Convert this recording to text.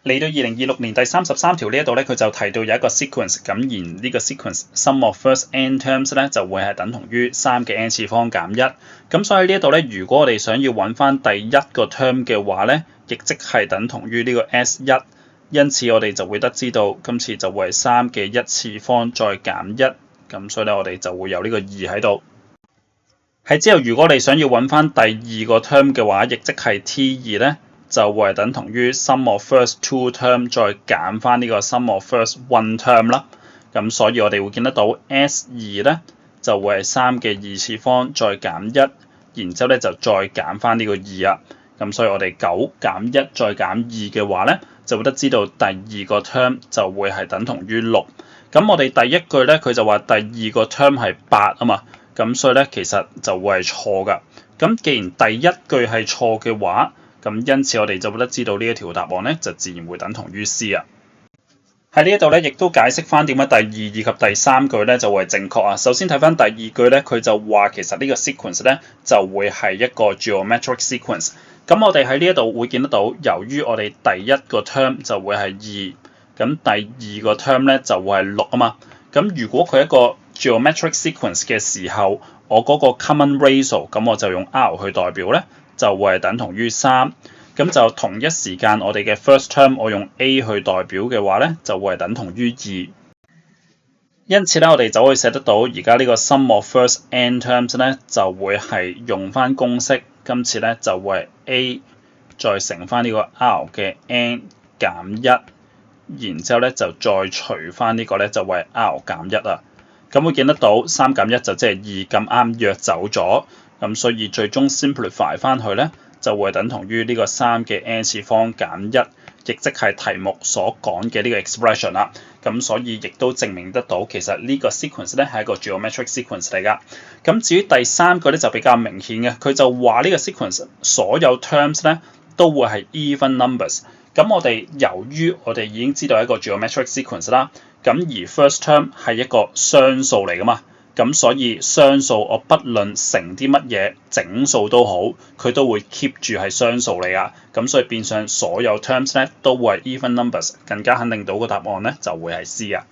嚟到2026年第33條呢一度咧，佢就提到有一個 sequence， 咁而呢個 sequence sum of first n terms 咧就會係等同於3嘅 n 次方減1。咁所以呢一度咧，如果我哋想要揾翻第一個 term 嘅話咧，亦即係等同於呢個 S1， 因此我哋就會得知到今次就會係3嘅1次方再減1，咁所以咧我哋就會有呢個2喺度。喺之後，如果你想要揾翻第二個 term 嘅話，亦即係 T2咧，就會係等同於 sum of first two term 再減翻呢個 sum of first one term 啦。咁所以我哋會見得到 S2咧就會係3嘅2次方再減1，然之後咧就再減翻呢個2啊。咁所以我哋9減1再減2嘅話咧，就會得知道第二個 term 就會係等同於6。咁我哋第一句咧佢就話第二個 term 係8啊嘛。咁所以咧，其實就會係錯㗎。咁既然第一句係錯嘅話，咁因此我哋就會得知道呢一條答案咧，就自然會等同於 C 啊。喺呢一度咧，亦都解釋翻點解第二以及第三句咧就會係正確啊。首先睇翻第二句咧，佢就話其實呢個 sequence 咧就會係一個 geometric sequence。咁我哋喺呢一度會見得到，由於我哋第一個 term 就會係2，咁第二個 term 咧就會係6啊嘛。咁如果佢一個 geometric sequence 嘅時候，我嗰個 common ratio 咁我就用 R 去代表咧，就會係等同於3。咁就同一時間我哋嘅 first term 我用 A 去代表嘅話咧，就會係等同於2。因此咧，我哋就可以寫得到而家呢個 sum of first n terms 咧，就會係用翻公式，今次咧就會係 A 再乘翻呢個 R 嘅 n 減1。然之後咧就再除翻呢個咧就會係 R 減1啊，咁會見得到3減1就即係2，咁啱約走咗，咁所以最終 simplify 翻去咧就會等同於呢個3嘅 n 次方減1，亦即係題目所講嘅呢個 expression 啦。咁所以亦都證明得到其實呢個 sequence 咧係一個 geometric sequence 嚟㗎。咁至於第三個咧就比較明顯嘅，佢就話呢個 sequence 所有 terms 咧都會係 even numbers。咁我哋由於我哋已經知道一個 geometric sequence 啦，咁而 first term 係一個雙數嚟㗎嘛，咁所以雙數我不論乘啲乜嘢整數都好，佢都會 keep 住係雙數嚟㗎，咁所以變相所有 terms 咧都會係 even numbers，更加肯定到個答案咧就會係 C 啊。